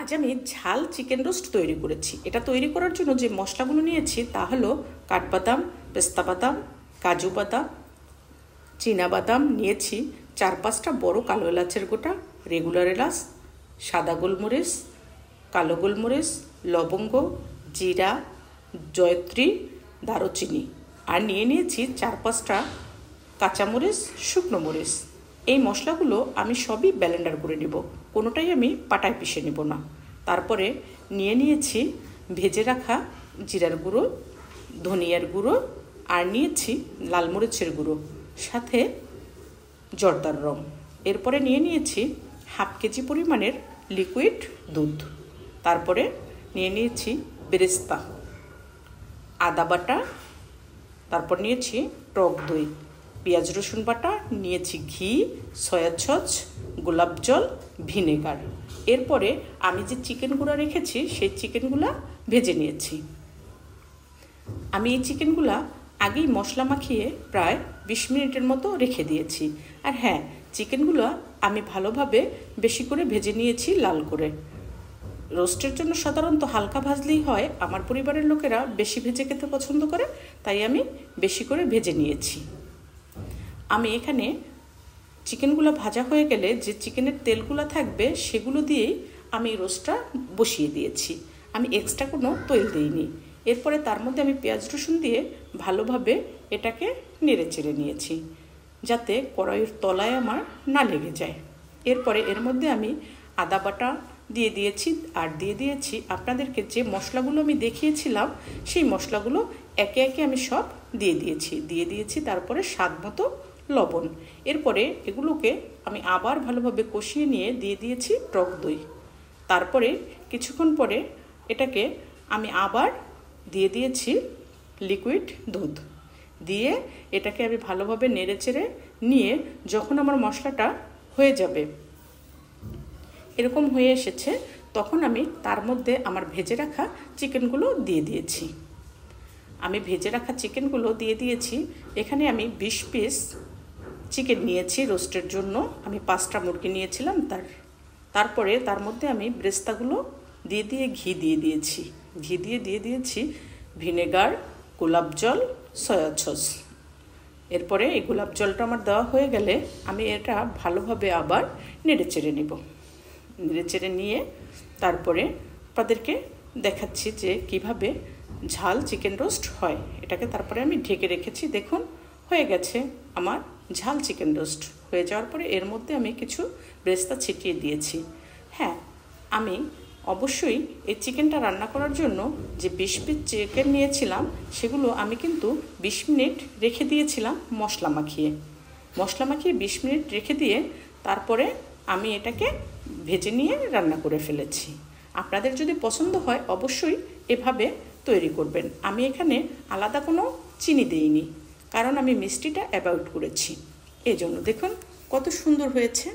আজ আমি ঝাল চিকেন রোস্ট তৈরি করেছি। এটা তৈরি করার জন্য যে মশলাগুলো নিয়েছি তা হলো কাঠবাদাম, পেস্তা বাদাম, কাজু বাদাম, চীনা বাদাম নিয়েছি, 4-5টা বড় কালো এলাচের গোটা, রেগুলার এলাচ, সাদা গোলমরিচ, কালো গোলমরিচ, লবঙ্গ, জিরা, জয়ত্রী, দারুচিনি, আর নিয়েছি 4-5টা কাঁচামরিচ, শুকনো মরিচ। এই মশলাগুলো আমি সবই ব্লেন্ডার করে নেব, কোনোটাই আমি পাটায় পিষে নেব না। তারপরে নিয়েছি ভেজে রাখা জিরার গুঁড়ো, ধনিয়ার গুঁড়ো, আর নিয়েছি লাল মরিচের গুঁড়ো, সাথে জর্দার রং। এরপরে নিয়েছি 1/2 কেজি পরিমাণের লিকুইড দুধ। তারপরে নিয়েছি বেরেস্তা, আদা বাটা, তারপর নিয়েছি টক দই, পেঁয়াজ রসুন বাটা, নিয়েছি ঘি, সয়া সস, গোলাপ জল, ভিনেগার। এরপরে আমি যে চিকেনগুলো রেখেছি সেই চিকেনগুলো ভেজে নিয়েছি। আমি এই চিকেনগুলো আগেই মশলা মাখিয়ে প্রায় 20 মিনিটের মতো রেখে দিয়েছি। আর হ্যাঁ, চিকেনগুলো আমি ভালোভাবে বেশি করে ভেজে নিয়েছি, লাল করে। রোস্টের জন্য সাধারণত হালকা ভাজলেই হয়, আমার পরিবারের লোকেরা বেশি ভেজে খেতে পছন্দ করে, তাই আমি বেশি করে ভেজে নিয়েছি। আমি এখানে চিকেনগুলো ভাজা হয়ে গেলে যে চিকেনের তেলগুলো থাকবে সেগুলো দিয়েই আমি রোস্টটা বসিয়ে দিয়েছি, আমি এক্সট্রা কোনো তেল দিইনি। এরপরে তার মধ্যে আমি পেঁয়াজ রসুন দিয়ে ভালোভাবে এটাকে নেড়ে চেড়ে নিয়েছি, যাতে কড়াইয়ের তলায় আমার না লেগে যায়। এরপরে এর মধ্যে আমি আদা বাটা দিয়ে দিয়েছি, আর দিয়ে দিয়েছি আপনাদেরকে যে মশলাগুলো আমি দেখিয়েছিলাম সেই মশলাগুলো একে একে আমি সব দিয়ে দিয়েছি। তারপরে স্বাদ মতো লবণ। এরপরে এগুলোকে আমি আবার ভালোভাবে কষিয়ে নিয়ে দিয়ে দিয়েছি টক দই। তারপরে কিছুক্ষণ পরে এটাকে আমি আবার দিয়ে দিয়েছি লিকুইড দুধ। দিয়ে এটাকে আমি ভালোভাবে নেড়ে চেড়ে নিয়ে যখন আমার মশলাটা হয়ে যাবে, এরকম হয়ে এসেছে, তখন আমি তার মধ্যে আমার ভেজে রাখা চিকেনগুলো দিয়ে দিয়েছি। আমি ভেজে রাখা চিকেনগুলো দিয়ে দিয়েছি। এখানে আমি 20 পিস চিকেন নিয়েছি রোস্টের জন্য, আমি 5টা মুরগি নিয়েছিলাম। তারপরে তার মধ্যে আমি বেরেস্তাগুলো দিয়ে ঘি দিয়ে দিয়েছি ভিনেগার, গোলাপ জল, সয়া সস। এরপরে এই গোলাপ জলটা আমার দেওয়া হয়ে গেলে আমি এটা ভালোভাবে আবার নেড়ে চেড়ে নিয়ে তারপরে আপনাদেরকে দেখাচ্ছি যে কিভাবে ঝাল চিকেন রোস্ট হয়। এটাকে তারপরে আমি ঢেকে রেখেছি। দেখুন, হয়ে গেছে আমার ঝাল চিকেন রোস্ট। হয়ে যাওয়ার পরে এর মধ্যে আমি কিছু বেরেস্তা ছিটিয়ে দিয়েছি। হ্যাঁ, আমি অবশ্যই এই চিকেনটা রান্না করার জন্য যে 20 পিস চিকেন নিয়েছিলাম সেগুলো আমি কিন্তু 20 মিনিট রেখে দিয়েছিলাম মশলা মাখিয়ে 20 মিনিট রেখে দিয়ে তারপরে আমি এটাকে ভেজে নিয়ে রান্না করে ফেলেছি। আপনাদের যদি পছন্দ হয় অবশ্যই এভাবে তৈরি করবেন। আমি এখানে আলাদা কোনো চিনি দেইনি, কারণ আমি মিষ্টিটা অ্যাভয়েড করেছি। এই জন্য দেখুন কত সুন্দর হয়েছে।